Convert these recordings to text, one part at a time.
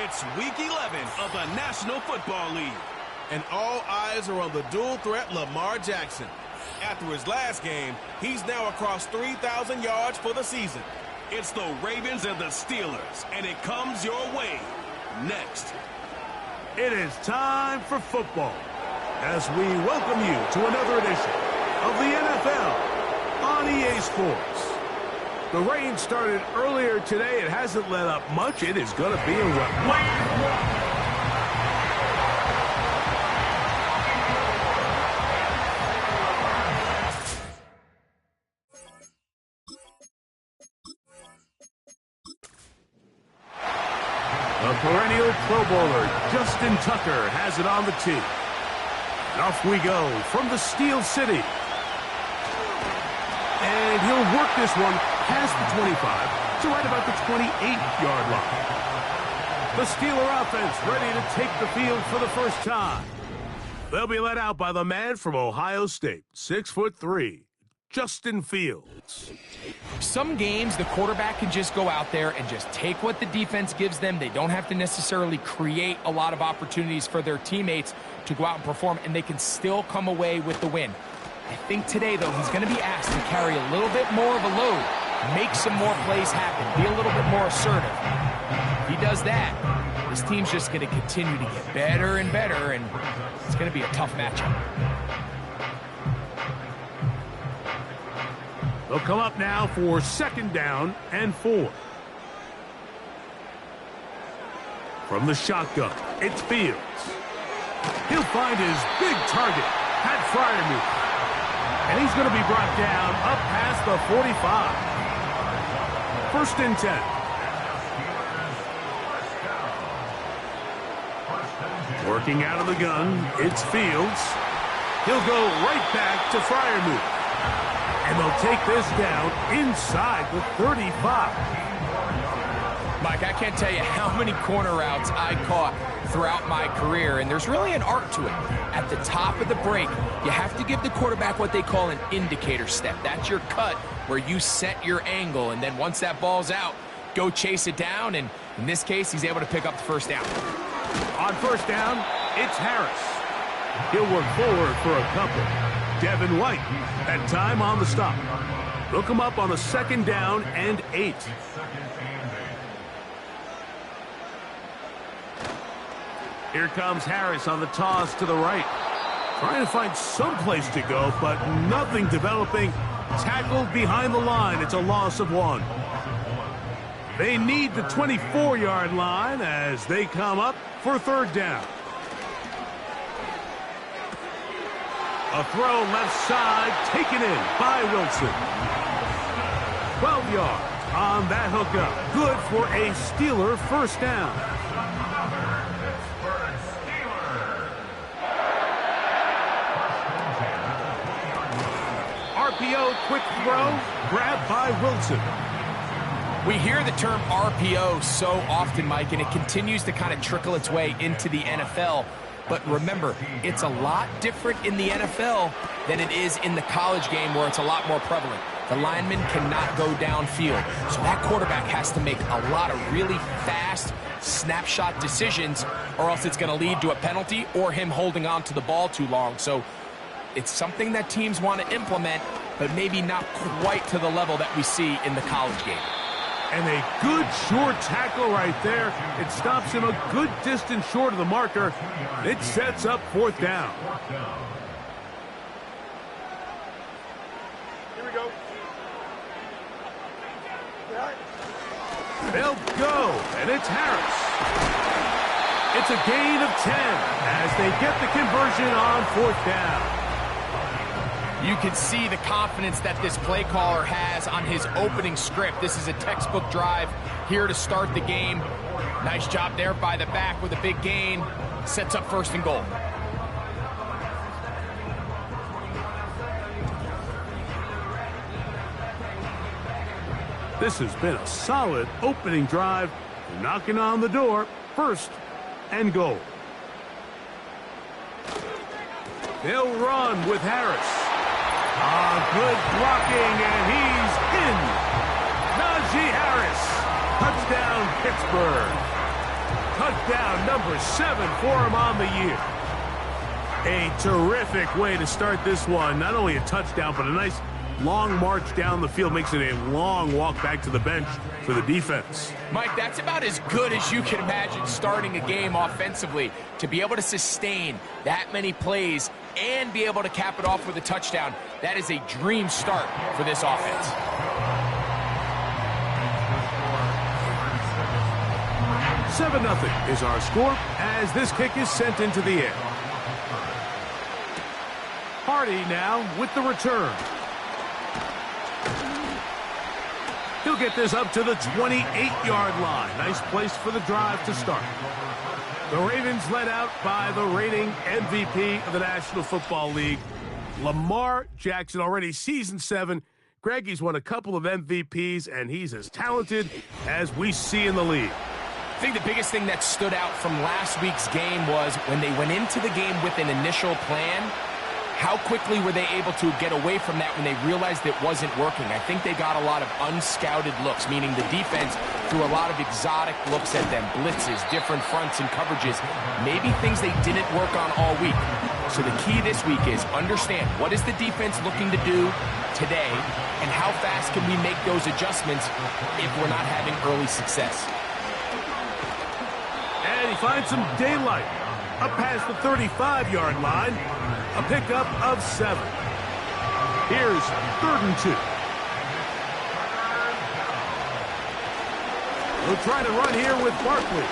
It's Week 11 of the National Football League. And all eyes are on the dual threat Lamar Jackson. After his last game, he's now across 3,000 yards for the season. It's the Ravens and the Steelers, and it comes your way next. It is time for football as we welcome you to another edition of the NFL on EA Sports. The rain started earlier today. It hasn't let up much. It is going to be a wet one. The perennial Pro Bowler, Justin Tucker, has it on the tee. And off we go from the Steel City. And he'll work this one past the 25 to right about the 28-yard line. The Steeler offense ready to take the field for the first time. They'll be led out by the man from Ohio State, 6'3", Justin Fields. Some games, the quarterback can just go out there and just take what the defense gives them. They don't have to necessarily create a lot of opportunities for their teammates to go out and perform, and they can still come away with the win. I think today, though, he's going to be asked to carry a little bit more of a load, make some more plays happen, be a little bit more assertive. If he does that, this team's just going to continue to get better and better, and it's going to be a tough matchup. They'll come up now for 2nd down and 4. From the shotgun, it's Fields. He'll find his big target, Pat Freiermuth. And he's going to be brought down up past the 45. 1st and 10. Working out of the gun, it's Fields. He'll go right back to Freiermuth. And they'll take this down inside the 35. Mike, I can't tell you how many corner routes I caught throughout my career, and there's really an art to it. At the top of the break, you have to give the quarterback what they call an indicator step. That's your cut where you set your angle, and then once that ball's out, go chase it down, and in this case, he's able to pick up the 1st down. On 1st down, it's Harris. He'll work forward for a couple. Devin White, that time on the stop. They'll come up on a 2nd down and 8. Here comes Harris on the toss to the right. Trying to find some place to go, but nothing developing. Tackled behind the line. It's a loss of 1. They need the 24-yard line as they come up for 3rd down. A throw left side, taken in by Wilson. 12 yards on that hookup. Good for a Steeler 1st down. RPO quick throw, grabbed by Wilson. We hear the term RPO so often, Mike, and it continues to kind of trickle its way into the NFL. But remember, it's a lot different in the NFL than it is in the college game where it's a lot more prevalent. The lineman cannot go downfield. So that quarterback has to make a lot of really fast snapshot decisions, or else it's going to lead to a penalty or him holding on to the ball too long. So it's something that teams want to implement, but maybe not quite to the level that we see in the college game. And a good short tackle right there. It stops him a good distance short of the marker. It sets up 4th down. Here we go. They'll go, and it's Harris. It's a gain of 10 as they get the conversion on 4th down. You can see the confidence that this play caller has on his opening script. This is a textbook drive here to start the game. Nice job there by the back with a big gain. Sets up 1st and goal. This has been a solid opening drive. Knocking on the door. 1st and goal. They'll run with Harris. Good blocking, and he's in. Najee Harris. Touchdown, Pittsburgh. Touchdown number 7 for him on the year. A terrific way to start this one. Not only a touchdown, but a nice long march down the field. Makes it a long walk back to the bench for the defense. Mike, that's about as good as you can imagine starting a game offensively. To be able to sustain that many plays and be able to cap it off with a touchdown, that is a dream start for this offense. 7-0 is our score as this kick is sent into the air. Hardy now with the return. He'll get this up to the 28-yard line. Nice place for the drive to start. The Ravens led out by the reigning MVP of the National Football League, Lamar Jackson, already season 7. Greg, he's won a couple of MVPs, and he's as talented as we see in the league. I think the biggest thing that stood out from last week's game was when they went into the game with an initial plan, how quickly were they able to get away from that when they realized it wasn't working? I think they got a lot of unscouted looks, meaning the defense threw a lot of exotic looks at them, blitzes, different fronts and coverages, maybe things they didn't work on all week. So the key this week is understand what is the defense looking to do today and how fast can we make those adjustments if we're not having early success. And he finds some daylight up past the 35-yard line. A pickup of 7. Here's 3rd and 2. We'll try to run here with Barkley.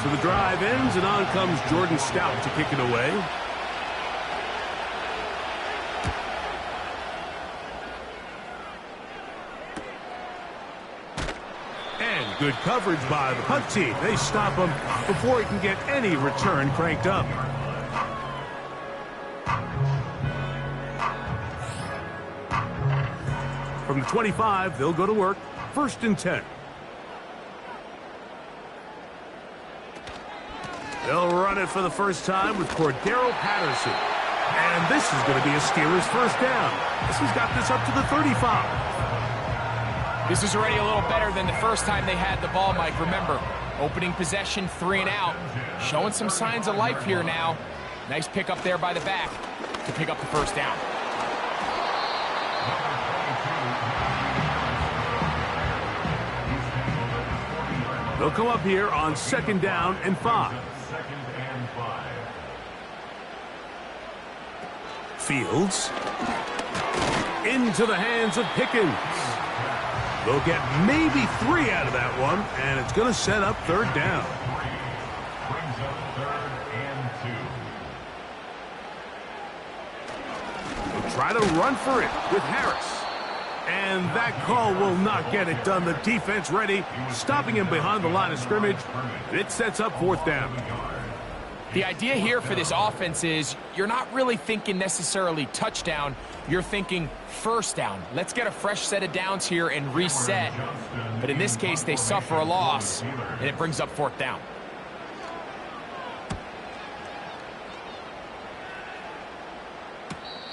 So the drive ends, and on comes Jordan Stout to kick it away. And good coverage by the punt team. They stop him before he can get any return cranked up. From the 25, they'll go to work. 1st and 10. They'll run it for the first time with Cordero Patterson. And this is going to be a Steelers first down. This has got this up to the 35. This is already a little better than the first time they had the ball, Mike. Remember, opening possession, 3 and out. Showing some signs of life here now. Nice pick up there by the back to pick up the first down. They'll come up here on 2nd down and 5. Fields. Into the hands of Pickens. They'll get maybe 3 out of that one, and it's going to set up 3rd down. They'll try to run for it with Harris. And that call will not get it done. The defense ready, stopping him behind the line of scrimmage. And it sets up 4th down. The idea here for this offense is you're not really thinking necessarily touchdown. You're thinking first down. Let's get a fresh set of downs here and reset. But in this case, they suffer a loss, and it brings up 4th down.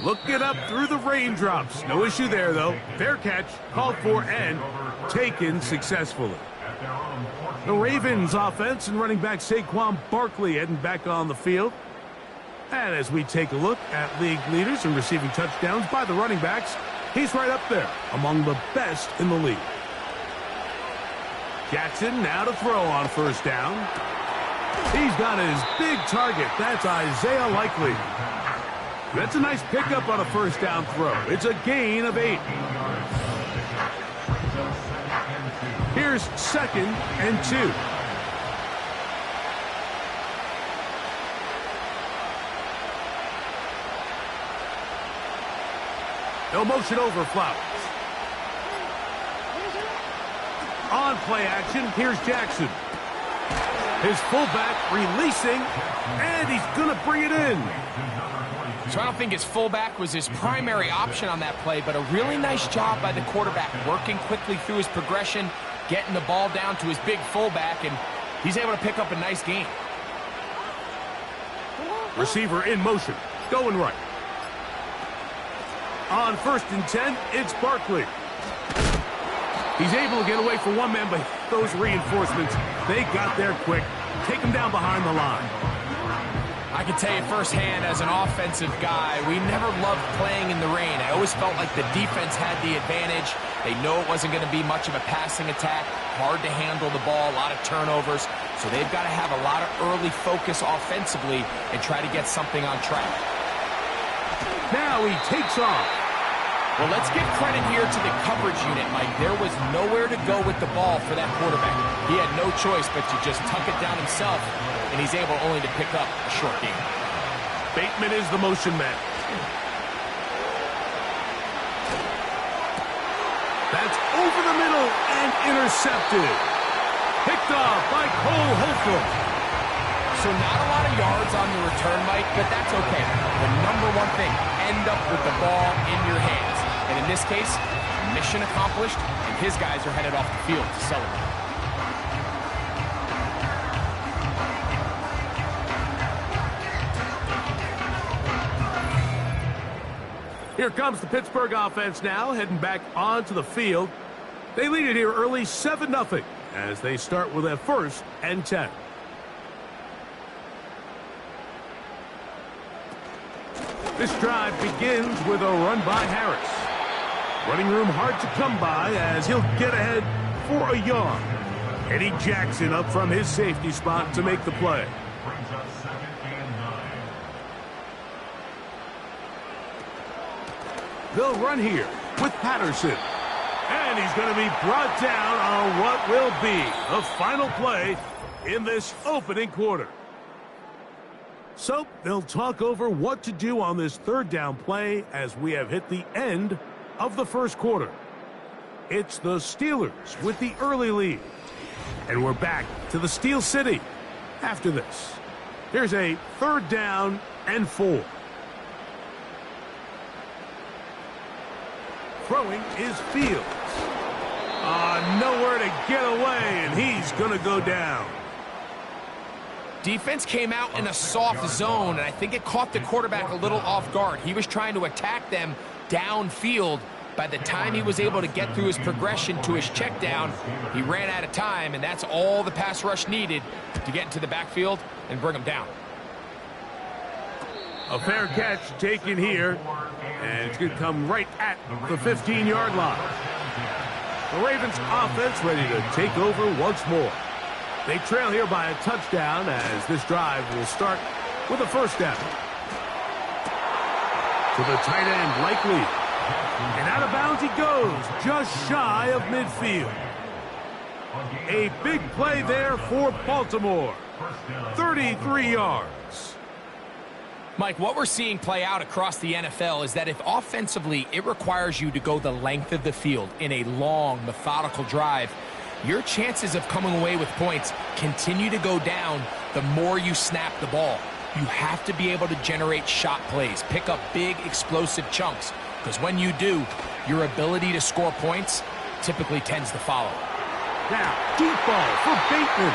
Looking up through the raindrops. No issue there, though. Fair catch, called for, and taken successfully. The Ravens offense and running back Saquon Barkley heading back on the field. And as we take a look at league leaders in receiving touchdowns by the running backs, he's right up there among the best in the league. Jackson now to throw on 1st down. He's got his big target. That's Isaiah Likely. That's a nice pickup on a 1st down throw. It's a gain of 8. Here's 2nd and 2. They'll motion over Flowers. On play action, here's Jackson. His fullback releasing, and he's going to bring it in. So I don't think his fullback was his primary option on that play, but a really nice job by the quarterback, working quickly through his progression, getting the ball down to his big fullback, and he's able to pick up a nice gain. Receiver in motion, going right. On 1st and 10, it's Barkley. He's able to get away from one man, but those reinforcements, they got there quick. Take him down behind the line. I can tell you firsthand, as an offensive guy, we never loved playing in the rain. I always felt like the defense had the advantage. They know it wasn't going to be much of a passing attack, hard to handle the ball, a lot of turnovers. So they've got to have a lot of early focus offensively and try to get something on track. Now he takes off. Well, let's give credit here to the coverage unit, Mike. There was nowhere to go with the ball for that quarterback. He had no choice but to just tuck it down himself, and he's able only to pick up a short gain. Bateman is the motion man. That's over the middle and intercepted. Picked off by Cole Holcomb. So not a lot of yards on the return, Mike, but that's okay. The number one thing, end up with the ball in your hands. And in this case, mission accomplished, and his guys are headed off the field to celebrate. Here comes the Pittsburgh offense now, heading back onto the field. They lead it here early 7-0 as they start with a 1st and 10. This drive begins with a run by Harris. Running room hard to come by as he'll get ahead for a yard. Eddie Jackson up from his safety spot to make the play. They'll run here with Patterson. And he's going to be brought down on what will be the final play in this opening quarter. So they'll talk over what to do on this 3rd down play as we have hit the end of the 1st quarter. It's the Steelers with the early lead. And we're back to the Steel City after this. Here's a 3rd down and 4. Throwing is Fields. Nowhere to get away, and he's going to go down. Defense came out in a soft zone, and I think it caught the quarterback a little off guard. He was trying to attack them downfield. By the time he was able to get through his progression to his check down, he ran out of time, and that's all the pass rush needed to get into the backfield and bring him down. A fair catch taken here, and it's going to come right at the 15-yard line. The Ravens offense ready to take over once more. They trail here by a touchdown as this drive will start with a 1st down. To the tight end, Likely. And out of bounds he goes, just shy of midfield. A big play there for Baltimore. 33 yards. Mike, what we're seeing play out across the NFL is that if offensively it requires you to go the length of the field in a long, methodical drive, your chances of coming away with points continue to go down the more you snap the ball. You have to be able to generate shot plays, pick up big, explosive chunks, because when you do, your ability to score points typically tends to follow. Now, deep ball for Bateman.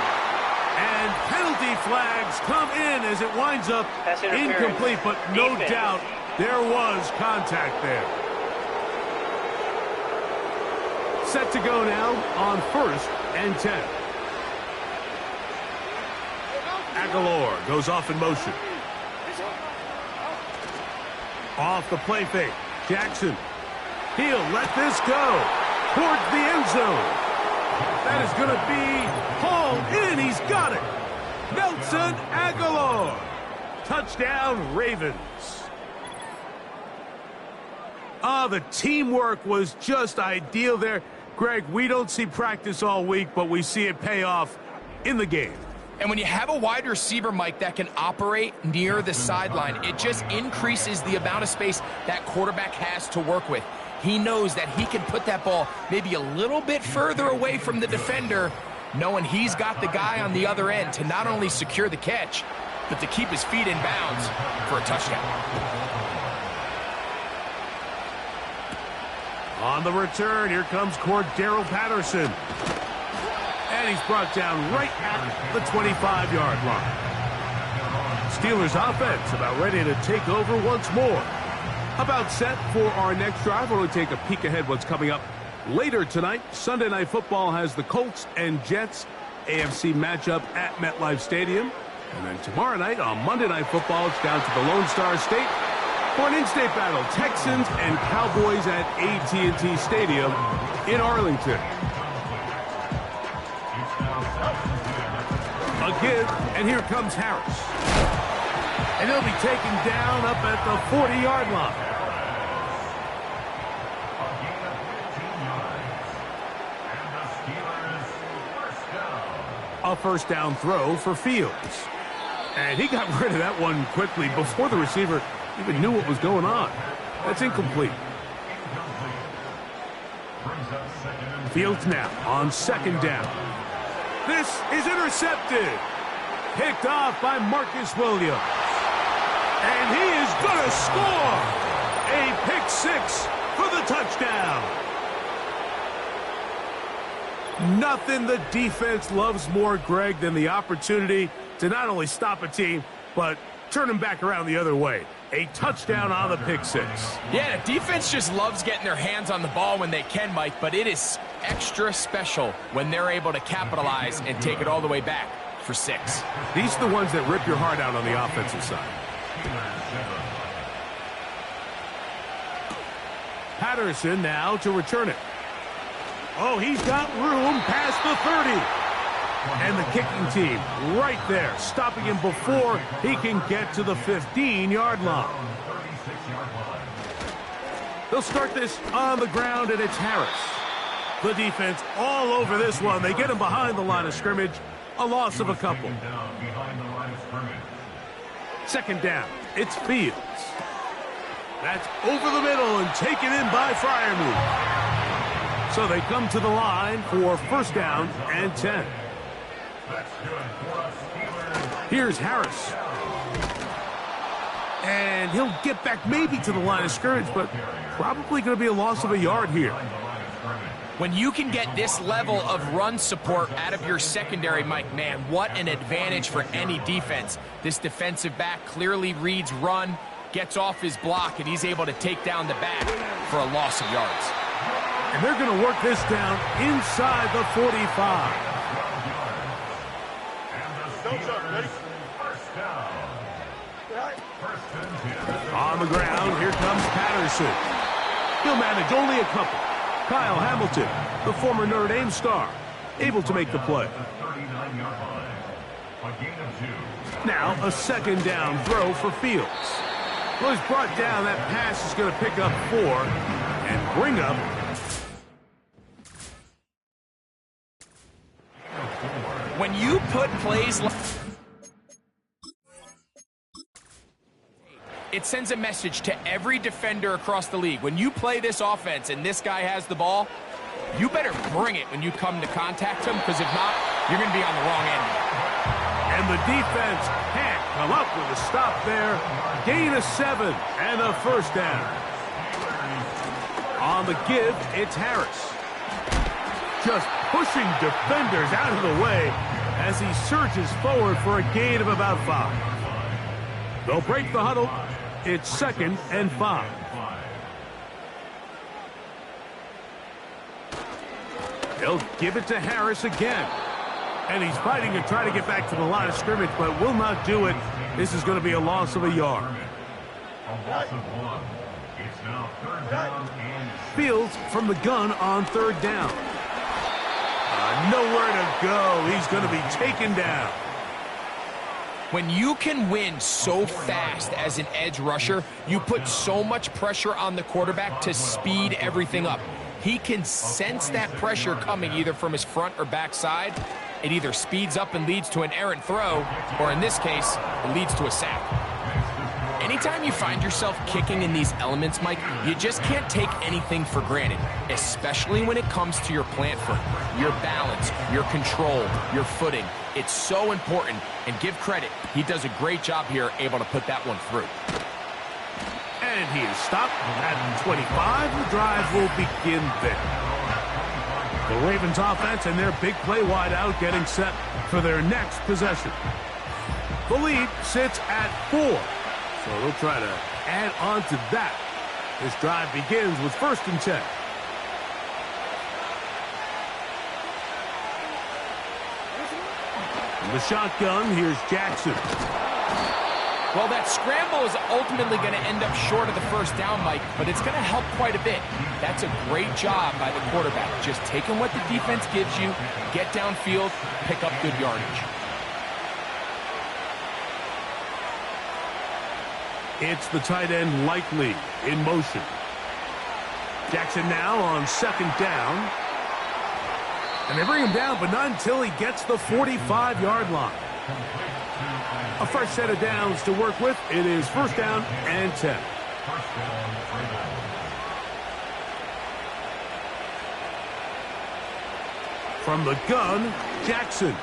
And penalty flags come in as it winds up incomplete, but no doubt there was contact there. Set to go now on 1st and 10. Aguilar goes off in motion. Off the play fake. Jackson. He'll let this go towards the end zone. That is going to be hauled in. He's got it. Nelson Aguilar. Touchdown, Ravens. The teamwork was just ideal there. Greg, we don't see practice all week, but we see it pay off in the game. And when you have a wide receiver, Mike, that can operate near the sideline, it just increases the amount of space that quarterback has to work with. He knows that he can put that ball maybe a little bit further away from the defender, knowing he's got the guy on the other end to not only secure the catch, but to keep his feet in bounds for a touchdown. On the return, here comes Cordero Patterson. And he's brought down right at the 25-yard line. Steelers offense about ready to take over once more. About set for our next drive. We're going to take a peek ahead what's coming up later tonight. Sunday Night Football has the Colts and Jets AFC matchup at MetLife Stadium. And then tomorrow night on Monday Night Football, it's down to the Lone Star State for an in-state battle. Texans and Cowboys at AT&T Stadium in Arlington. A give, and here comes Harris. And he'll be taken down up at the 40-yard line. A first down throw for Fields. And he got rid of that one quickly before the receiver even knew what was going on. That's incomplete. Fields now on second down. This is intercepted. Picked off by Marcus Williams. And he is going to score. A pick six for the touchdown. Nothing the defense loves more, Greg, than the opportunity to not only stop a team, but turn them back around the other way. A touchdown on the pick six. Yeah, the defense just loves getting their hands on the ball when they can, Mike, but it is extra special when they're able to capitalize and take it all the way back for six. These are the ones that rip your heart out on the offensive side. Patterson now to return it. Oh, he's got room past the 30. And the kicking team right there, stopping him before he can get to the 15-yard line. They'll start this on the ground, and it's Harris. The defense all over this one. They get him behind the line of scrimmage. A loss of a couple. Second down, it's Fields. That's over the middle and taken in by Freiermuth. So they come to the line for first down and 10. Here's Harris. And he'll get back maybe to the line of scrimmage, but probably going to be a loss of a yard here. When you can get this level of run support out of your secondary, Mike, man, what an advantage for any defense. This defensive back clearly reads run, gets off his block, and he's able to take down the back for a loss of yards. And they're going to work this down inside the 45. On the ground, here comes Patterson. He'll manage only a couple. Kyle Hamilton, the former Notre Dame star, able to make the play. Now a second down throw for Fields. Well, he's brought down. That pass is going to pick up 4 and bring up. When you put plays like... It sends a message to every defender across the league. When you play this offense and this guy has the ball, you better bring it when you come to contact him, because if not, you're going to be on the wrong end. And the defense can't come up with a stop there. Gain of 7 and a first down. On the give, it's Harris. Just pushing defenders out of the way as he surges forward for a gain of about 5. They'll break the huddle. It's 2nd and 5. They'll give it to Harris again. And he's fighting to try to get back to the line of scrimmage, but will not do it. This is going to be a loss of a yard. A loss of 1. It's now 3rd down and... Fields from the gun on 3rd down. Nowhere to go. He's going to be taken down. When you can win so fast as an edge rusher, you put so much pressure on the quarterback to speed everything up. He can sense that pressure coming either from his front or back side. It either speeds up and leads to an errant throw, or in this case, it leads to a sack. Anytime you find yourself kicking in these elements, Mike, you just can't take anything for granted, especially when it comes to your plant foot, your balance, your control, your footing. It's so important, and give credit. He does a great job here, able to put that one through. And he is stopped at 25. The drive will begin there. The Ravens offense and their big play wide out getting set for their next possession. The lead sits at 4, so they'll try to add on to that. This drive begins with 1st and 10. In the shotgun, here's Jackson. Well, that scramble is ultimately going to end up short of the 1st down, Mike, but it's going to help quite a bit. That's a great job by the quarterback. Just taking what the defense gives you, get downfield, pick up good yardage. It's the tight end Likely in motion. Jackson now on 2nd down. And they bring him down, but not until he gets the 45-yard line. A fresh set of downs to work with. It is 1st down and 10. From the gun, Jackson.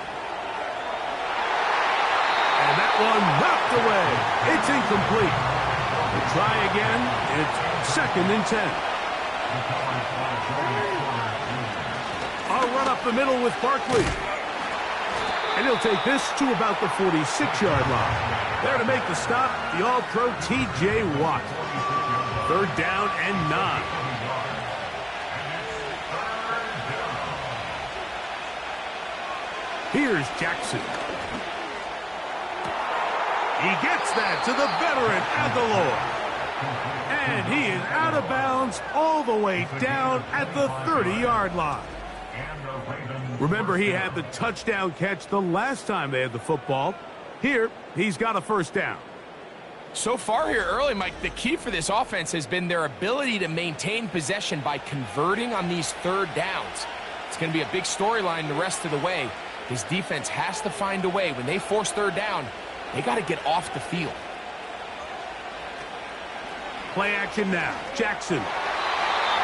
And that one knocked away. It's incomplete. We'll try again. It's 2nd and 10. A run up the middle with Barkley. And he'll take this to about the 46-yard line. There to make the stop, the All-Pro T.J. Watt. 3rd down and 9. Here's Jackson. He gets that to the veteran Aguilar. And he is out of bounds all the way down at the 30-yard line. Remember, he had the touchdown catch the last time they had the football. Here, he's got a 1st down. So far here early, Mike, the key for this offense has been their ability to maintain possession by converting on these 3rd downs. It's going to be a big storyline the rest of the way. His defense has to find a way. When they force 3rd down, they got to get off the field. Play action now. Jackson.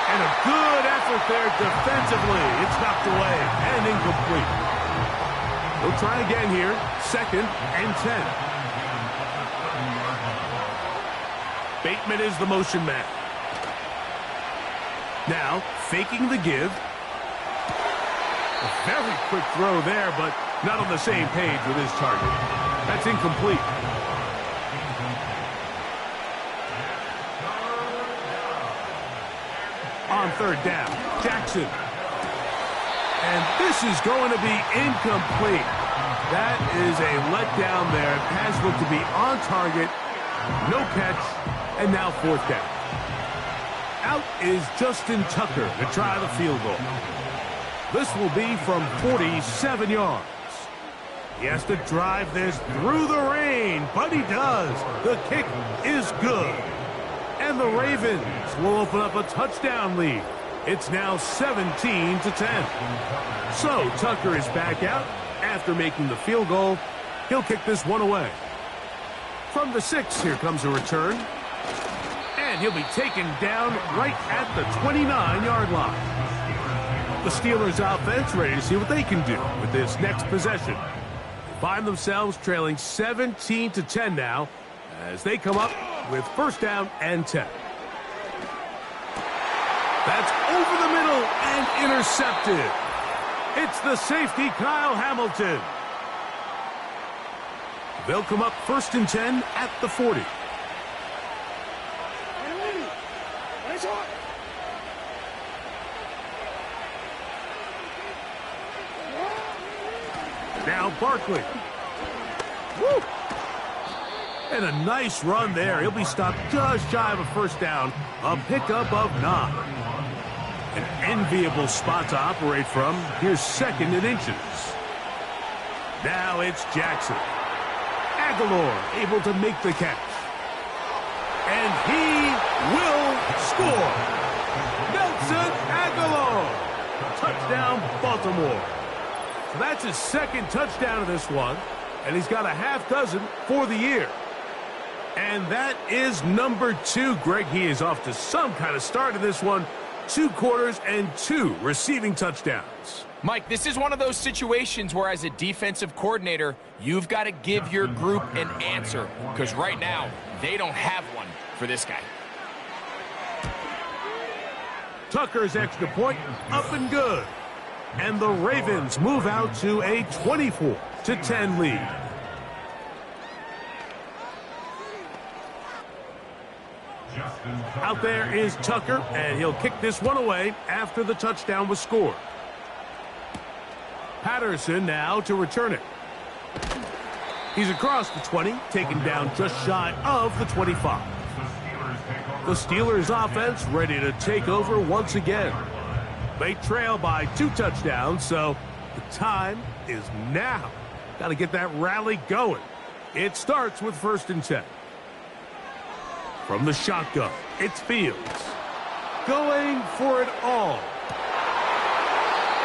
And a good effort there defensively. It's knocked away and incomplete. We'll try again here. 2nd and 10. Bateman is the motion man. Now, faking the give. A very quick throw there, but not on the same page with his target. That's incomplete. On 3rd down, Jackson. And this is going to be incomplete. That is a letdown there. Pass looked to be on target. No catch. And now 4th down. Out is Justin Tucker to try the field goal. This will be from 47 yards. He has to drive this through the rain, but he does. The kick is good. And the Ravens will open up a touchdown lead. It's now 17-10. So Tucker is back out after making the field goal. He'll kick this one away. From the 6, here comes a return. And he'll be taken down right at the 29-yard line. The Steelers offense ready to see what they can do with this next possession. They find themselves trailing 17-10 now as they come up with 1st down and 10. That's over the middle and intercepted. It's the safety, Kyle Hamilton. They'll come up 1st and 10 at the 40. Now Barkley. Woo! And a nice run there. He'll be stopped just shy of a 1st down. A pickup of 9. An enviable spot to operate from. Here's 2nd and inches. Now it's Jackson. Aguilar able to make the catch. And he will score. Nelson Aguilar. Touchdown, Baltimore. So that's his 2nd touchdown of this one. And he's got a half dozen for the year. And that is number 2. Greg, he is off to some kind of start in this one. 2 quarters and 2 receiving touchdowns. Mike, this is one of those situations where as a defensive coordinator, you've got to give your group an answer. Because right now, they don't have one for this guy. Tucker's extra point up and good. And the Ravens move out to a 24-10 lead. Out there is Tucker, and he'll kick this one away after the touchdown was scored. Patterson now to return it. He's across the 20, taken down just shy of the 25. The Steelers offense ready to take over once again. They trail by 2 touchdowns, so the time is now. Got to get that rally going. It starts with 1st and 10. From the shotgun, it's Fields. Going for it all.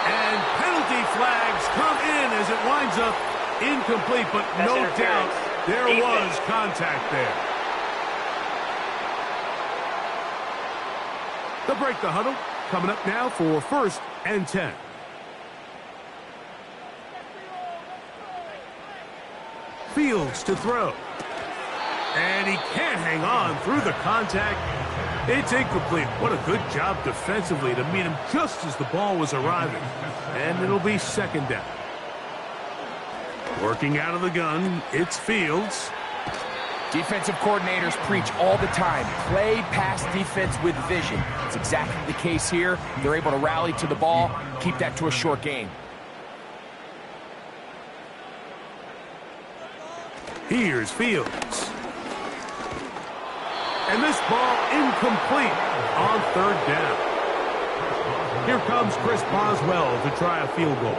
And penalty flags come in as it winds up incomplete, but no doubt there was contact there. They'll break the huddle. Coming up now for 1st and 10. Fields to throw. And he can't hang on through the contact. It's incomplete. What a good job defensively to meet him just as the ball was arriving. And it'll be 2nd down. Working out of the gun, it's Fields. Defensive coordinators preach all the time, play pass defense with vision. It's exactly the case here. They're able to rally to the ball, keep that to a short game. Here's Fields. And this ball incomplete on 3rd down. Here comes Chris Boswell to try a field goal.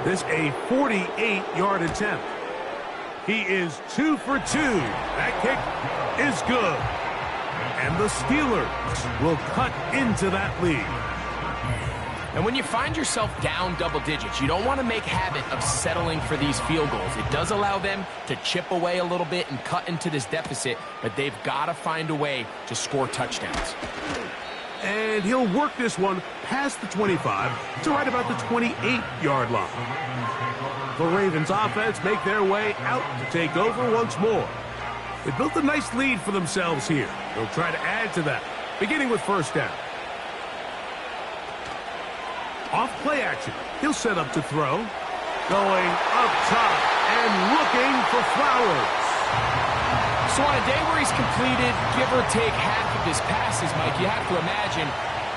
This a 48-yard attempt. He is 2 for 2. That kick is good. And the Steelers will cut into that lead. And when you find yourself down double digits, you don't want to make habit of settling for these field goals. It does allow them to chip away a little bit and cut into this deficit, but they've got to find a way to score touchdowns. And he'll work this one past the 25 to right about the 28-yard line. The Ravens offense make their way out to take over once more. They built a nice lead for themselves here. They'll try to add to that, beginning with 1st down. Off play action. He'll set up to throw. Going up top and looking for Flowers. So on a day where he's completed, give or take half of his passes, Mike, you have to imagine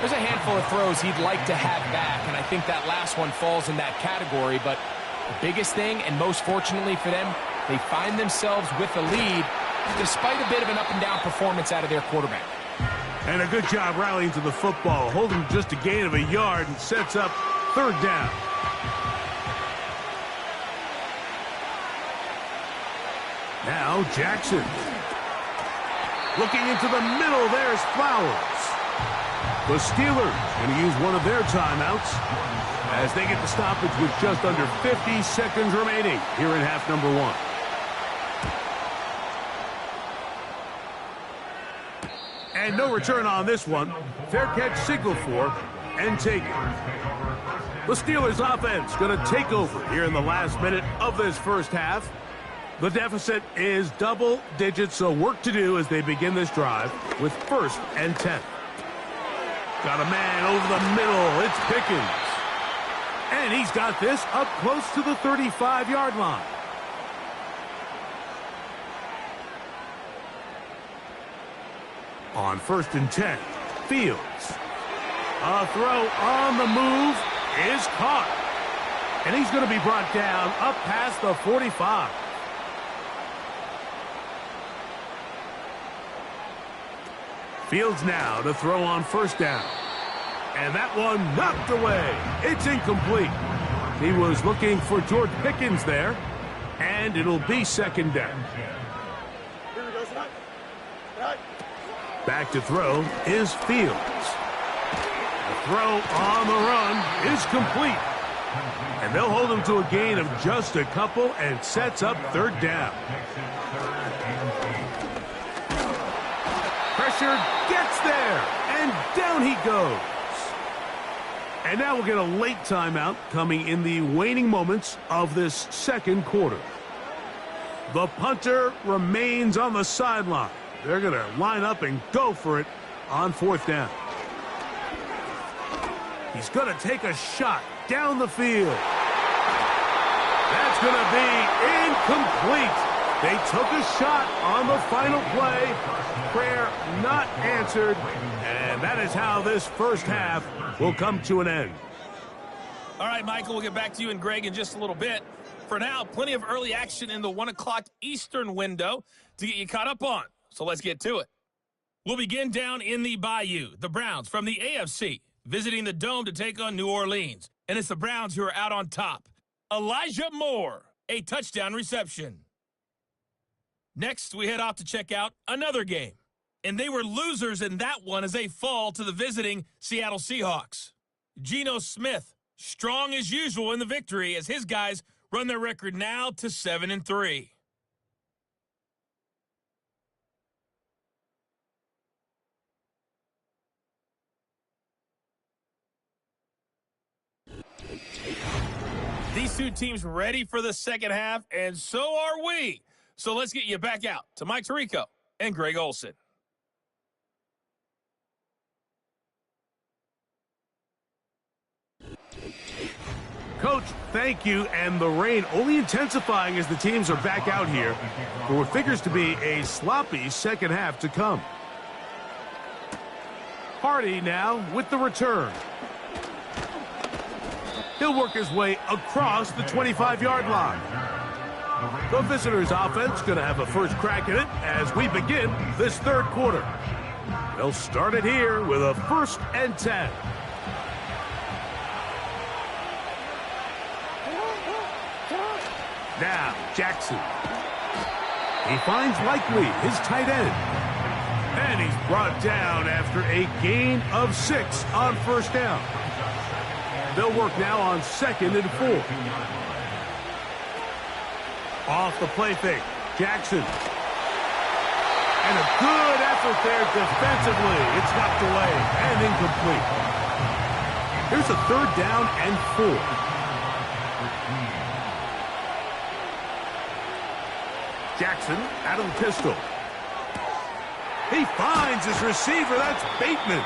there's a handful of throws he'd like to have back, and I think that last one falls in that category. But the biggest thing, and most fortunately for them, they find themselves with a lead despite a bit of an up-and-down performance out of their quarterback. And a good job rallying to the football, holding just a gain of a yard and sets up 3rd down. Now Jackson. Looking into the middle, there's Flowers. The Steelers going to use one of their timeouts as they get the stoppage with just under 50 seconds remaining here in half number 1. And no return on this one. Fair catch signaled for and taken. The Steelers offense going to take over here in the last minute of this 1st half. The deficit is double digits, so work to do as they begin this drive with 1st and 10. Got a man over the middle. It's Pickens. And he's got this up close to the 35-yard line. On 1st and 10, Fields. A throw on the move is caught. And he's going to be brought down up past the 45. Fields now to throw on 1st down. And that one knocked away. It's incomplete. He was looking for George Pickens there. And it'll be 2nd down. Back to throw is Fields. The throw on the run is complete. And they'll hold him to a gain of just a couple and sets up 3rd down. Pressure gets there, and down he goes. And now we'll get a late timeout coming in the waning moments of this 2nd quarter. The punter remains on the sideline. They're going to line up and go for it on 4th down. He's going to take a shot down the field. That's going to be incomplete. They took a shot on the final play. Prayer not answered. And that is how this first half will come to an end. All right, Michael, we'll get back to you and Greg in just a little bit. For now, plenty of early action in the 1 o'clock Eastern window to get you caught up on. So let's get to it. We'll begin down in the Bayou. The Browns from the AFC visiting the Dome to take on New Orleans. And it's the Browns who are out on top. Elijah Moore, a touchdown reception. Next, we head off to check out another game. And they were losers in that one as they fall to the visiting Seattle Seahawks. Geno Smith, strong as usual in the victory as his guys run their record now to 7-3. These two teams ready for the second half, and so are we. So let's get you back out to Mike Tirico and Greg Olson. Coach, thank you, and the rain only intensifying as the teams are back out here for what figures to be a sloppy second half to come. Hardy now with the return. He'll work his way across the 25-yard line. The visitors' offense going to have a first crack at it as we begin this third quarter. They'll start it here with a 1st and 10. Now, Jackson. He finds Likely, his tight end. And he's brought down after a gain of 6 on 1st down. They'll work now on 2nd and 4. Off the play fake, Jackson. And a good effort there defensively. It's knocked away and incomplete. Here's a 3rd down and 4. Jackson out of the pistol. He finds his receiver. That's Bateman.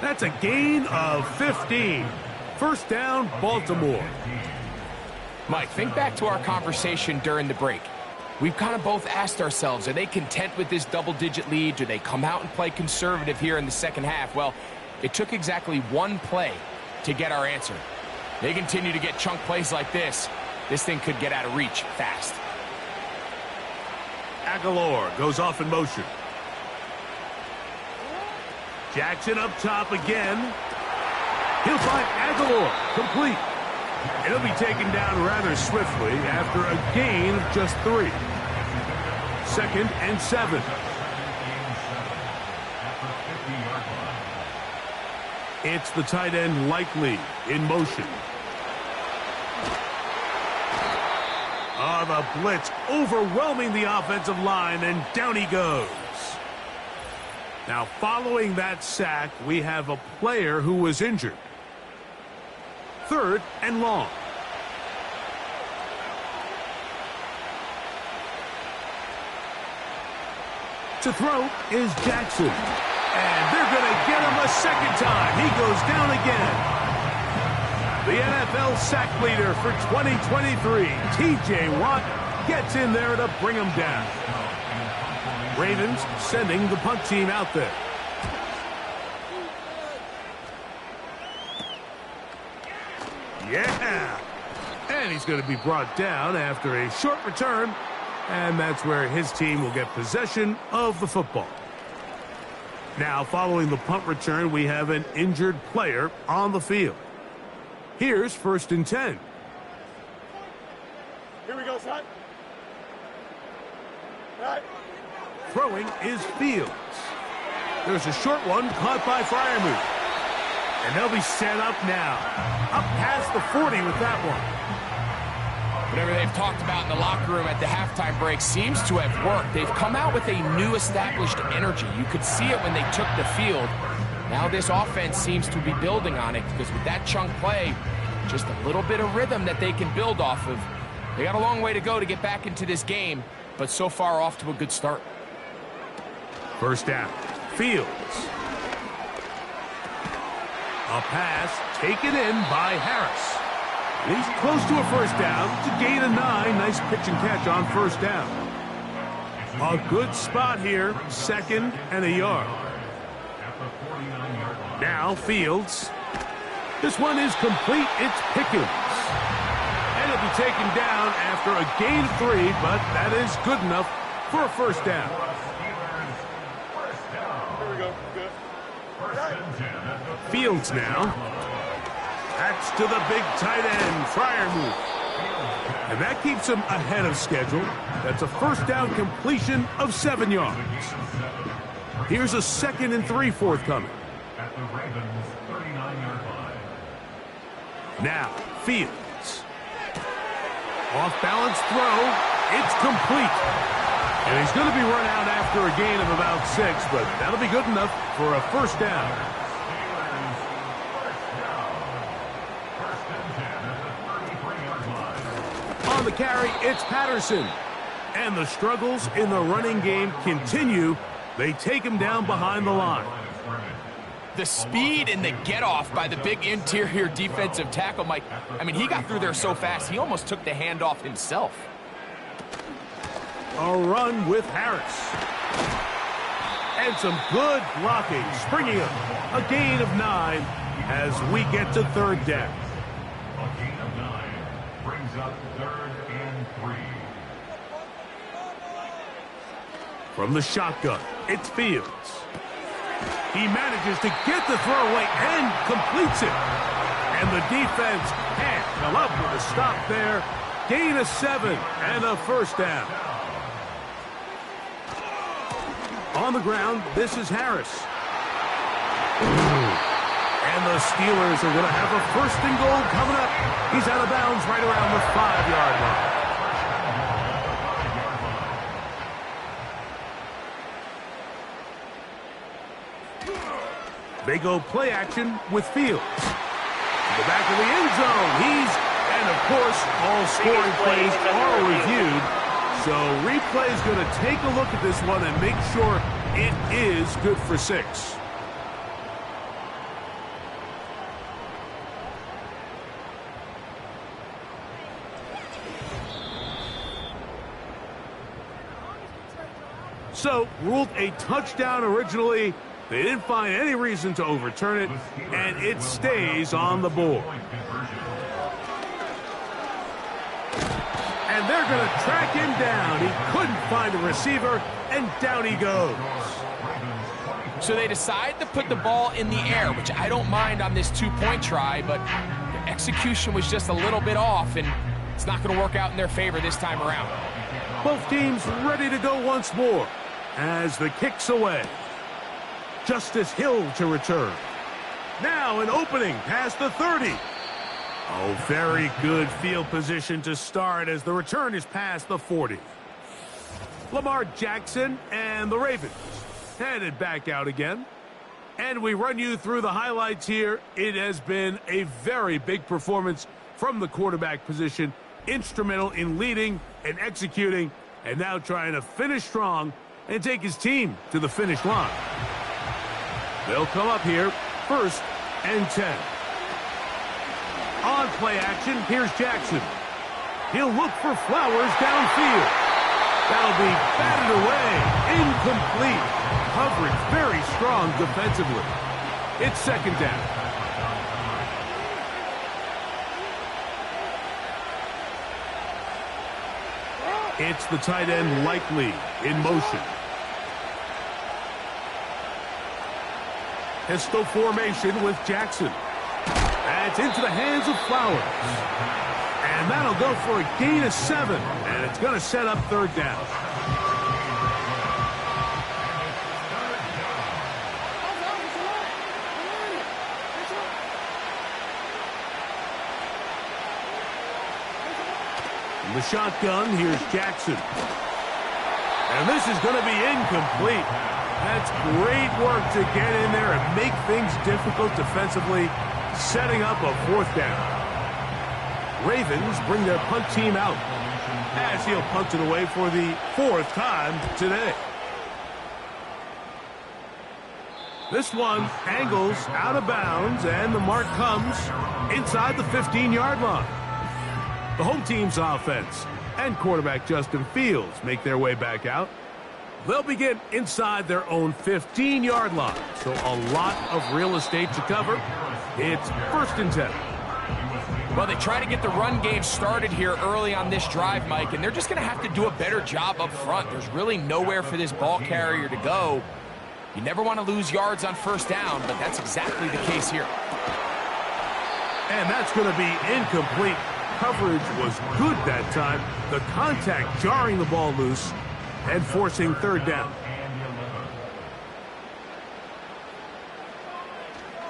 That's a gain of 15. 1st down, Baltimore. Mike, think back to our conversation during the break. We've kind of both asked ourselves, are they content with this double-digit lead? Do they come out and play conservative here in the second half? Well, it took exactly 1 play to get our answer. They continue to get chunk plays like this. This thing could get out of reach fast. Aguilar goes off in motion. Jackson up top again. He'll find Aguilar complete. And he'll be taken down rather swiftly after a gain of just 3. 2nd and 7. It's the tight end Likely in motion. The blitz overwhelming the offensive line, and down he goes. Now, following that sack, we have a player who was injured. 3rd and long. To throw is Jackson. And they're going to get him a 2nd time. He goes down again. The NFL sack leader for 2023, T.J. Watt, gets in there to bring him down. Ravens sending the punt team out there. Yeah! And he's going to be brought down after a short return, and that's where his team will get possession of the football. Now, following the punt return, we have an injured player on the field. Here's 1st and 10. Here we go, son. Right. Throwing is Fields. There's a short one caught by Freiermuth. And they'll be set up now. Up past the 40 with that one. Whatever they've talked about in the locker room at the halftime break seems to have worked. They've come out with a new established energy. You could see it when they took the field. Now this offense seems to be building on it because with that chunk play, just a little bit of rhythm that they can build off of. They got a long way to go to get back into this game, but so far off to a good start. 1st down. Fields. A pass taken in by Harris. And he's close to a first down to gain a 9. Nice pitch and catch on first down. A good spot here, 2nd and a yard. Now Fields. This one is complete. It's Pickens. And it'll be taken down after a gain of 3, but that is good enough for a first down. Here we go. Good. Fields now. That's to the big tight end, Freiermuth. And that keeps him ahead of schedule. That's a first down completion of 7 yards. Here's a 2nd and 3 forthcoming. At the Ravens' 39-yard line. Now, Fields. Off-balance throw. It's complete. And he's going to be run out after a gain of about 6, but that'll be good enough for a first down. On the carry, it's Patterson. And the struggles in the running game continue. They take him down behind the line. The speed and the get-off by the big interior defensive tackle, Mike. I mean, he got through there so fast, he almost took the handoff himself. A run with Harris. And some good blocking, springing up. A gain of 9 as we get to 3rd down. A gain of 9 brings up 3rd and 3. From the shotgun, it's Fields. He manages to get the throw away and completes it. And the defense can't come up with a stop there. Gain of 7 and a first down. On the ground, this is Harris. And the Steelers are going to have a 1st and goal coming up. He's out of bounds right around the 5-yard line. They go play action with Fields. In the back of the end zone, and of course, all scoring plays are reviewed. So replay's going to take a look at this one and make sure it is good for 6. So, ruled a touchdown originally. They didn't find any reason to overturn it, and it stays on the board. And they're going to track him down. He couldn't find a receiver, and down he goes. So they decide to put the ball in the air, which I don't mind on this 2-point try, but the execution was just a little bit off, and it's not going to work out in their favor this time around. Both teams ready to go once more as the kick's away. Justice Hill to return. Now an opening past the 30. Oh, very good field position to start as the return is past the 40. Lamar Jackson and the Ravens headed back out again. And we run you through the highlights here. It has been a very big performance from the quarterback position. Instrumental in leading and executing, and now trying to finish strong and take his team to the finish line. They'll come up here, 1st and 10. On play action, here's Jackson. He'll look for Flowers downfield. That'll be batted away, incomplete. Coverage very strong defensively. It's 2nd down. It's the tight end Likely in motion. Pistol formation with Jackson. That's into the hands of Flowers. And that'll go for a gain of 7. And it's going to set up 3rd down. From the shotgun, here's Jackson. And this is going to be incomplete. That's great work to get in there and make things difficult defensively, setting up a 4th down. Ravens bring their punt team out as he'll punt it away for the 4th time today. This one angles out of bounds, and the mark comes inside the 15-yard line. The home team's offense and quarterback Justin Fields make their way back out. They'll begin inside their own 15-yard line, so a lot of real estate to cover. It's 1st and 10. Well, they try to get the run game started here early on this drive, Mike, and they're just going to have to do a better job up front. There's really nowhere for this ball carrier to go. You never want to lose yards on 1st down, but that's exactly the case here. And that's going to be incomplete. Coverage was good that time. The contact jarring the ball loose and forcing 3rd down.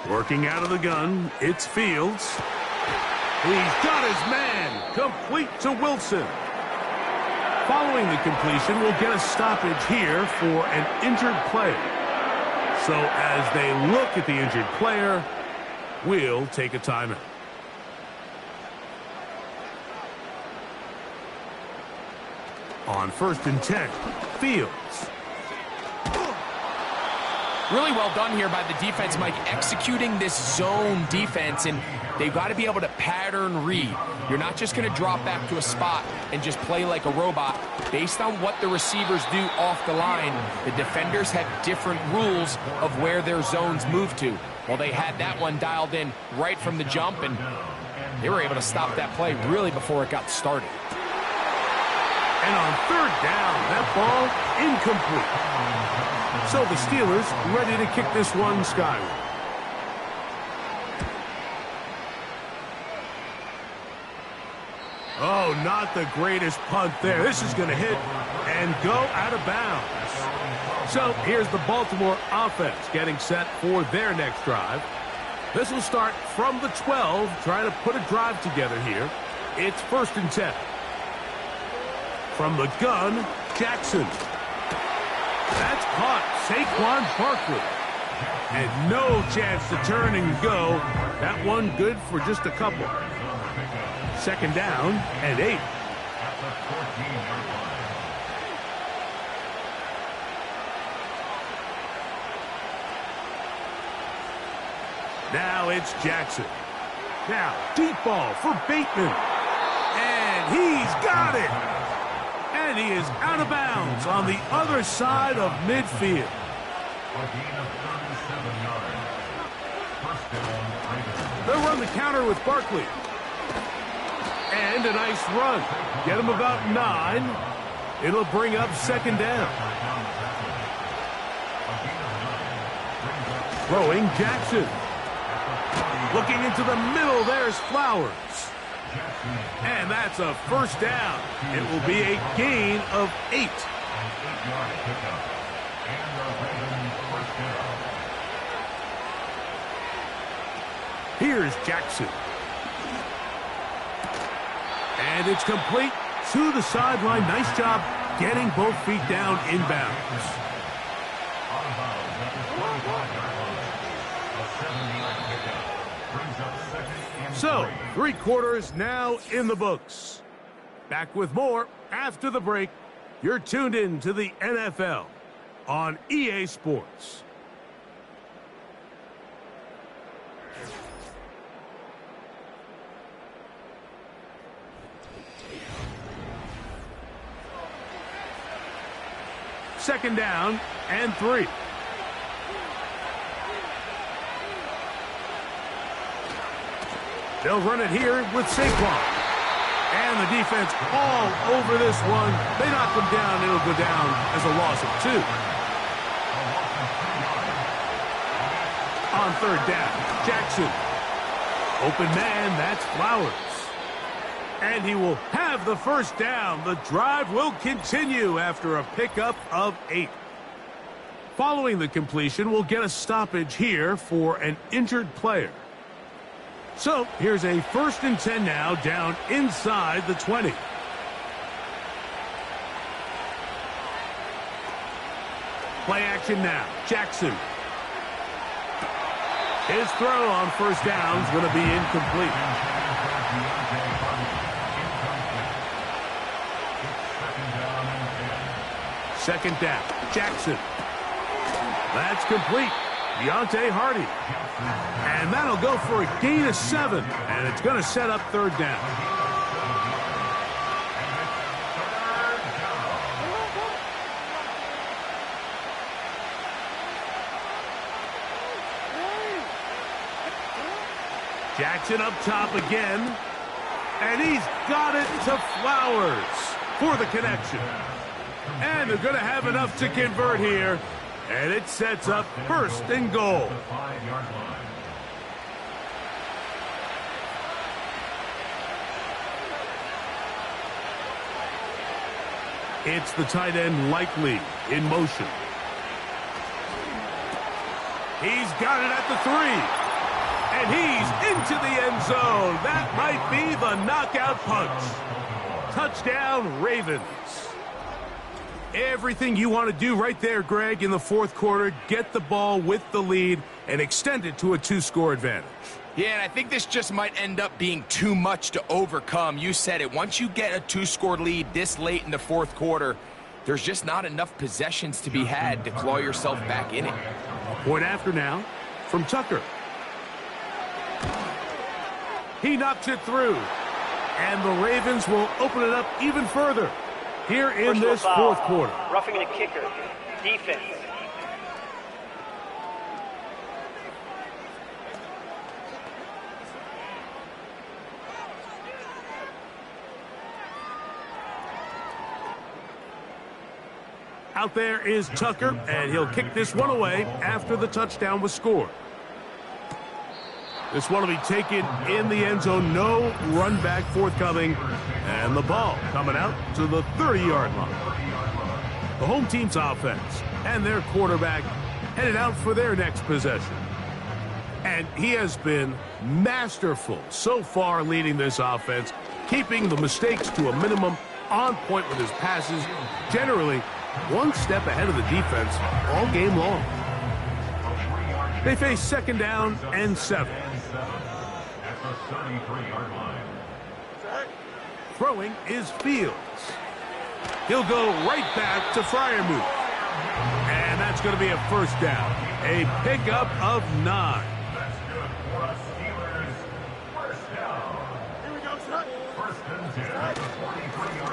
Working out of the gun, it's Fields. He's got his man. Complete to Wilson. Following the completion, we'll get a stoppage here for an injured player. So as they look at the injured player, we'll take a timeout. On 1st and 10, Fields. Really well done here by the defense, Mike, executing this zone defense, and they've got to be able to pattern read. You're not just going to drop back to a spot and just play like a robot. Based on what the receivers do off the line, the defenders have different rules of where their zones move to. Well, they had that one dialed in right from the jump, and they were able to stop that play really before it got started. And on 3rd down, that ball incomplete. So the Steelers ready to kick this one skyward. Oh, not the greatest punt there. This is going to hit and go out of bounds. So here's the Baltimore offense getting set for their next drive. This will start from the 12, trying to put a drive together here. It's 1st and 10. From the gun, Jackson. That's caught. Saquon Barkley. And no chance to turn and go. That one good for just a couple. 2nd down and 8. Now it's Jackson. Now, deep ball for Bateman. And he's got it. And he is out of bounds on the other side of midfield. They'll run the counter with Barkley. And a nice run. Get him about 9. It'll bring up 2nd down. Throwing Jackson. Looking into the middle, there's Flowers. And that's a 1st down. It will be a gain of 8. Here's Jackson. And it's complete to the sideline. Nice job getting both feet down inbounds. So, 3 quarters now in the books. Back with more after the break. You're tuned in to the NFL on EA Sports. Second down and 3. They'll run it here with Saquon. And the defense all over this one. They knock them down. It'll go down as a loss of 2. On 3rd down, Jackson. Open man, that's Flowers. And he will have the 1st down. The drive will continue after a pickup of 8. Following the completion, we'll get a stoppage here for an injured player. So here's a 1st and 10 now, down inside the 20. Play action now. Jackson. His throw on 1st down is going to be incomplete. Second down. Jackson. That's complete. Deontay Hardy. And that'll go for a gain of 7. And it's going to set up third down. Jackson up top again. And he's got it to Flowers for the connection. And they're going to have enough to convert here. And it sets up first and goal. It's the tight end Likely in motion. He's got it at the 3. And he's into the end zone. That might be the knockout punch. Touchdown, Ravens. Everything you want to do right there, Greg, in the fourth quarter. Get the ball with the lead and extend it to a 2-score advantage. Yeah, and I think this just might end up being too much to overcome. You said it. Once you get a 2-score lead this late in the fourth quarter, there's just not enough possessions to be had to claw yourself back in it. Point after now from Tucker. He knocks it through. And the Ravens will open it up even further here in this fourth quarter. Roughing the kicker. Defense. Out there is Tucker, and he'll kick this one away after the touchdown was scored. This one will be taken in the end zone. No run back forthcoming. And the ball coming out to the 30-yard line. The home team's offense and their quarterback headed out for their next possession. And he has been masterful so far leading this offense, keeping the mistakes to a minimum, on point with his passes, generally one step ahead of the defense all game long. They face second down and 7. Throwing is Fields. He'll go right back to Freiermuth. And that's going to be a first down. A pickup of 9.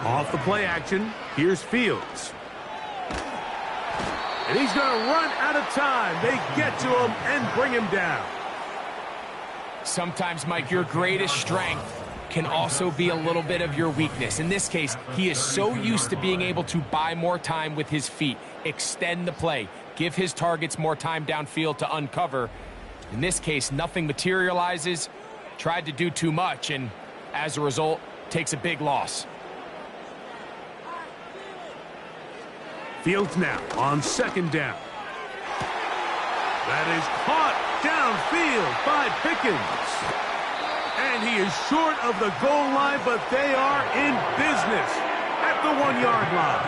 Off the play action, here's Fields. And he's going to run out of time. They get to him and bring him down. Sometimes, Mike, your greatest strength can also be a little bit of your weakness. In this case, he is so used to being able to buy more time with his feet, extend the play, give his targets more time downfield to uncover. In this case, nothing materializes, tried to do too much, and as a result, takes a big loss. Fields now on second down. That is caught downfield by Pickens. And he is short of the goal line, but they are in business at the 1-yard line.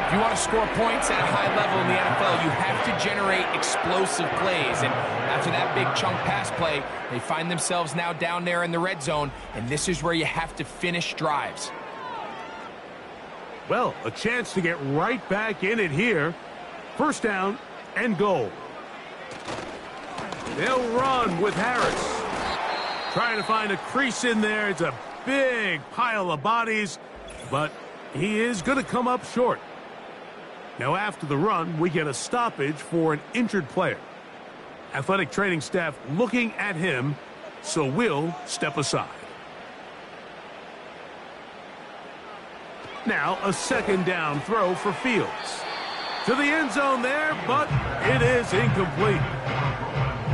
If you want to score points at a high level in the NFL, you have to generate explosive plays. And after that big chunk pass play, they find themselves now down there in the red zone, and this is where you have to finish drives. Well, a chance to get right back in it here. First down and goal. They'll run with Harris. Trying to find a crease in there. It's a big pile of bodies, but he is going to come up short. Now, after the run, we get a stoppage for an injured player. Athletic training staff looking at him, so we'll step aside. Now, a second down throw for Fields. To the end zone there, but it is incomplete.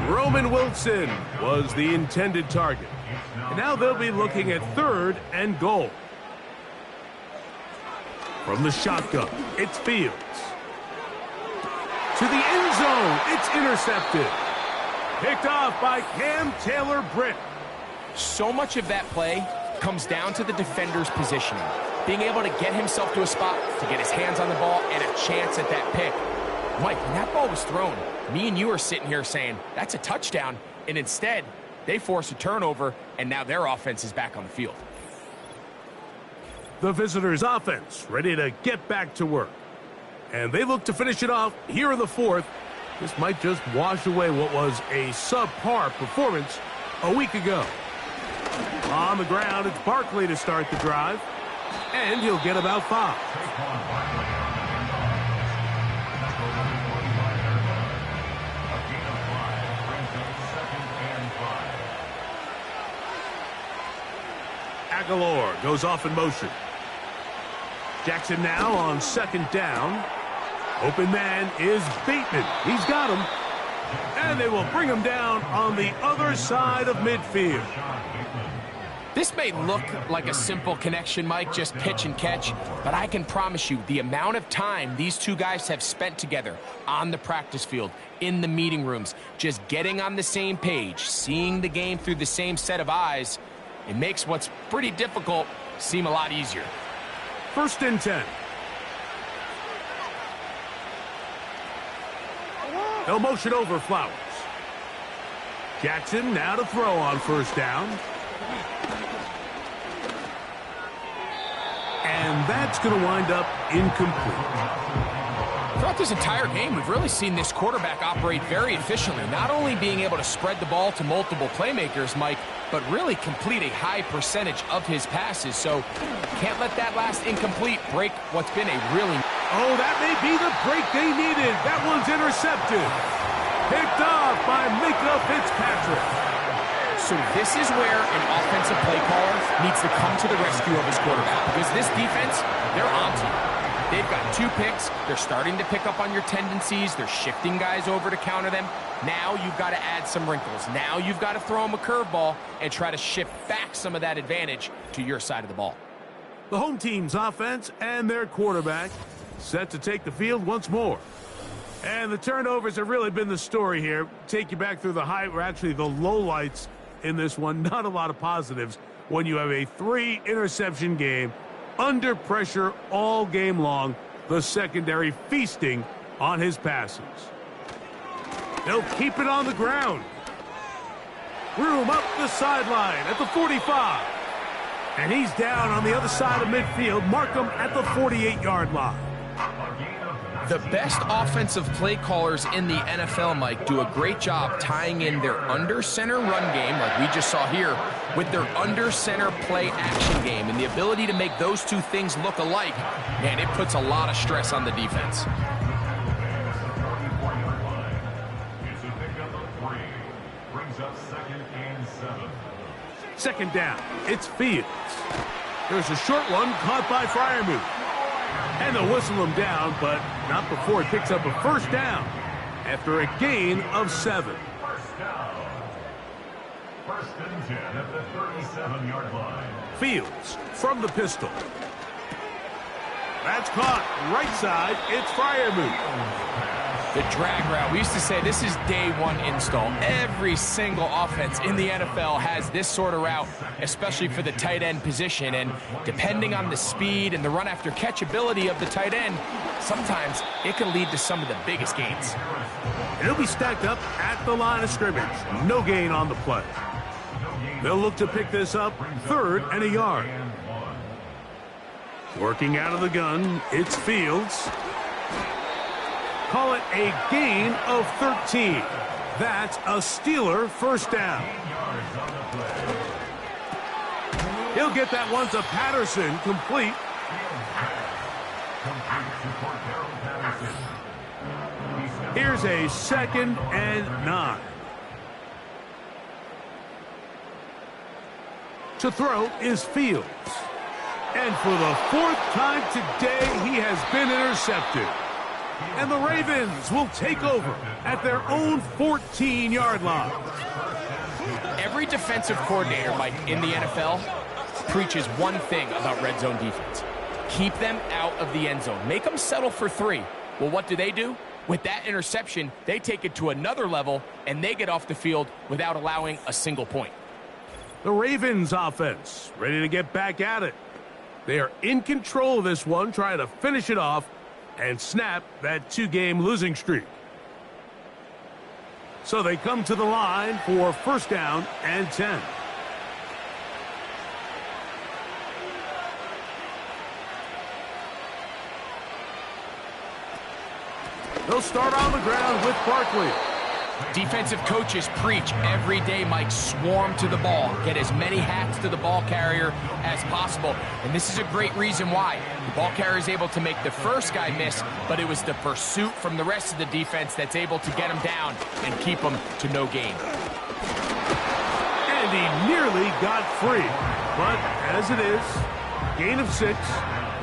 Roman Wilson was the intended target. And now they'll be looking at third and goal. From the shotgun, it's Fields. To the end zone, it's intercepted. Picked off by Cam Taylor-Britt. So much of that play comes down to the defender's positioning. Being able to get himself to a spot, to get his hands on the ball, and a chance at that pick. Mike, when that ball was thrown, me and you are sitting here saying, that's a touchdown, and instead, they force a turnover, and now their offense is back on the field. The visitors' offense ready to get back to work. And they look to finish it off here in the fourth This might just wash away what was a subpar performance a week ago. On the ground, it's Barkley to start the drive, and he'll get about 5. Aguilar goes off in motion. Jackson now on 2nd down. Open man is Bateman. He's got him. And they will bring him down on the other side of midfield. This may look like a simple connection, Mike, just pitch and catch, but I can promise you the amount of time these two guys have spent together on the practice field, in the meeting rooms, just getting on the same page, seeing the game through the same set of eyes, it makes what's pretty difficult seem a lot easier. 1st and 10. They'll motion over Flowers. Jackson now to throw on 1st down. And that's going to wind up incomplete. Throughout this entire game, we've really seen this quarterback operate very efficiently, not only being able to spread the ball to multiple playmakers, Mike, but really complete a high percentage of his passes. So can't let that last incomplete break what's been a really... Oh, that may be the break they needed. That one's intercepted. Picked off by Mika Fitzpatrick. So this is where an offensive play caller needs to come to the rescue of his quarterback, because this defense, they're onto you. They've got 2 picks. They're starting to pick up on your tendencies. They're shifting guys over to counter them. Now you've got to add some wrinkles. Now you've got to throw them a curveball and try to shift back some of that advantage to your side of the ball. The home team's offense and their quarterback set to take the field once more. And the turnovers have really been the story here. Take you back through the high, or actually the lowlights in this one. Not a lot of positives when you have a 3-interception game. Under pressure all game long, the secondary feasting on his passes. They'll keep it on the ground. Room up the sideline at the 45. And he's down on the other side of midfield. Markham at the 48-yard line. The best offensive play callers in the NFL, Mike, do a great job tying in their under-center run game, like we just saw here, with their under-center play action game. And the ability to make those two things look alike, man, it puts a lot of stress on the defense. Second down, it's Fields. There's a short one caught by Freiermuth. And they'll whistle him down, but not before he picks up a 1st down after a gain of 7. First down. 1st and 10 at the 37-yard line. Fields from the pistol. That's caught right side. It's Freiermuth. The drag route. We used to say this is day 1 install. Every single offense in the NFL has this sort of route, especially for the tight end position. And depending on the speed and the run after catch ability of the tight end, sometimes it can lead to some of the biggest gains. And he'll be stacked up at the line of scrimmage. No gain on the play. They'll look to pick this up 3rd and a yard. Working out of the gun, it's Fields. Call it a gain of 13. That's a Steeler 1st down. He'll get that one to Patterson, complete. Here's a 2nd and 9. To throw is Fields. And for the 4th time today, he has been intercepted. And the Ravens will take over at their own 14-yard line. Every defensive coordinator, Mike, in the NFL preaches one thing about red zone defense. Keep them out of the end zone. Make them settle for 3. Well, what do? With that interception, they take it to another level, and they get off the field without allowing a single point. The Ravens offense ready to get back at it. They are in control of this one, trying to finish it off and snap that 2-game losing streak. So they come to the line for 1st down and 10. They'll start on the ground with Barkley. Defensive coaches preach every day, Mike, swarm to the ball. Get as many hats to the ball carrier as possible. And this is a great reason why. The ball carrier is able to make the first guy miss, but it was the pursuit from the rest of the defense that's able to get him down and keep him to no gain. And he nearly got free. But as it is, gain of 6,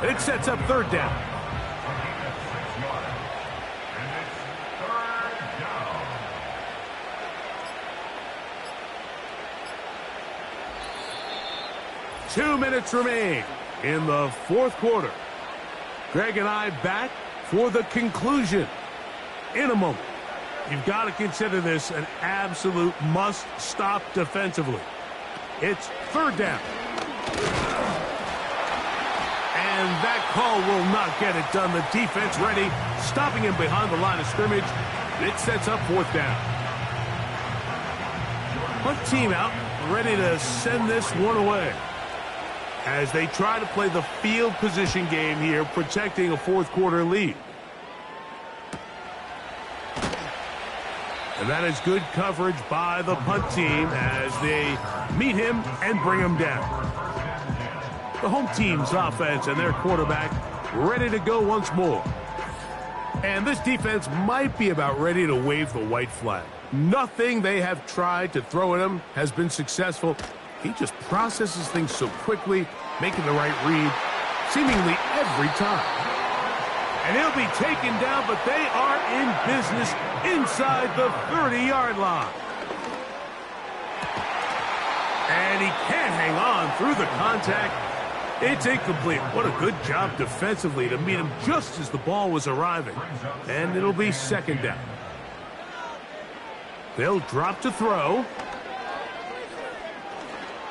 it sets up third down. Two minutes remain in the fourth quarter. Greg and I back for the conclusion in a moment. You've got to consider this an absolute must-stop defensively. It's third down. And that call will not get it done. The defense ready, stopping him behind the line of scrimmage. It sets up fourth down. Punt team out, ready to send this one away, as they try to play the field position game here, protecting a fourth quarter lead. And that is good coverage by the punt team as they meet him and bring him down. The home team's offense and their quarterback ready to go once more. And this defense might be about ready to wave the white flag. Nothing they have tried to throw at him has been successful. He just processes things so quickly, making the right read seemingly every time. And he'll be taken down, but they are in business inside the 30-yard line. And he can't hang on through the contact. It's incomplete. What a good job defensively to meet him just as the ball was arriving. And it'll be second down. They'll drop to throw.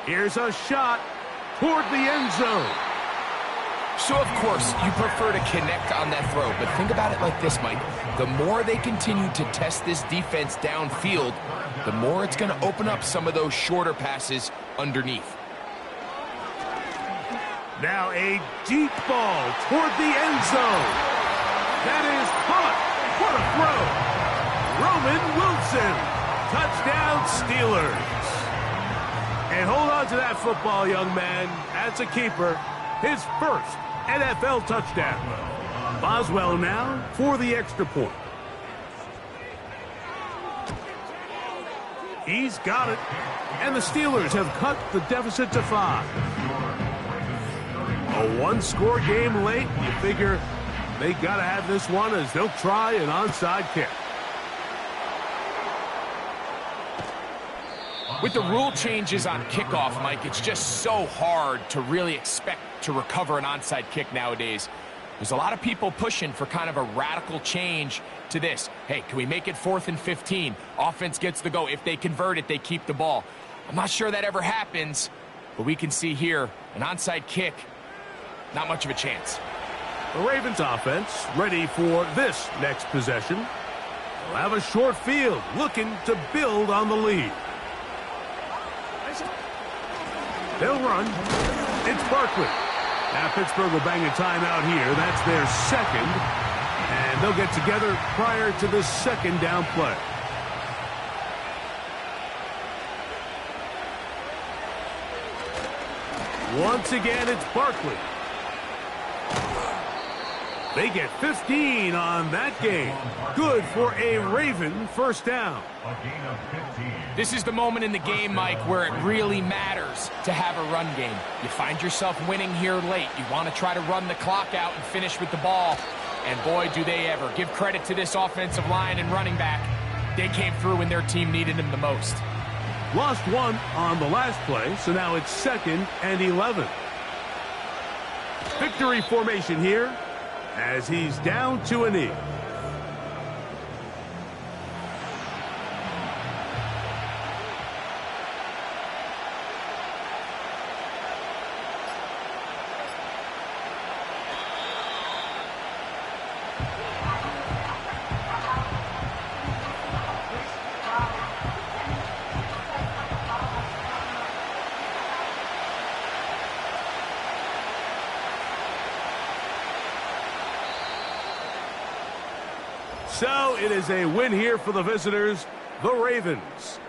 Here's a shot toward the end zone. So, of course, you prefer to connect on that throw, but think about it like this, Mike. The more they continue to test this defense downfield, the more it's going to open up some of those shorter passes underneath. Now a deep ball toward the end zone. That is caught. What a throw. Roman Wilson. Touchdown, Steelers. And hold on to that football, young man. That's a keeper. His first NFL touchdown. Boswell now for the extra point. He's got it. And the Steelers have cut the deficit to 5. A one-score game late. You figure they got to have this one as they'll try an onside kick. With the rule changes on kickoff, Mike, it's just so hard to really expect to recover an onside kick nowadays. There's a lot of people pushing for kind of a radical change to this. Hey, can we make it 4th and 15? Offense gets the go. If they convert it, they keep the ball. I'm not sure that ever happens, but we can see here an onside kick, not much of a chance. The Ravens offense ready for this next possession. They'll have a short field, looking to build on the lead. They'll run. It's Barkley. Now Pittsburgh will bang a timeout here. That's their second. And they'll get together prior to the second down play. Once again, it's Barkley. They get 15 on that game. Good for a Raven first down. This is the moment in the game, Mike, where it really matters to have a run game. You find yourself winning here late. You want to try to run the clock out and finish with the ball. And boy, do they ever. Give credit to this offensive line and running back. They came through when their team needed them the most. Lost one on the last play, so now it's 2nd and 11. Victory formation here as he's down to a knee. So it is a win here for the visitors, the Ravens.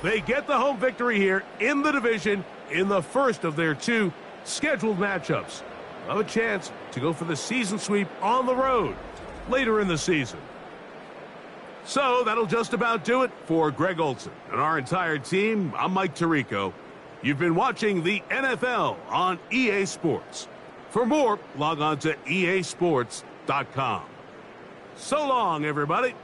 They get the home victory here in the division in the first of their 2 scheduled matchups. They'll have a chance to go for the season sweep on the road later in the season. So that'll just about do it for Greg Olson and our entire team. I'm Mike Tirico. You've been watching the NFL on EA Sports. For more, log on to easports.com. So long, everybody.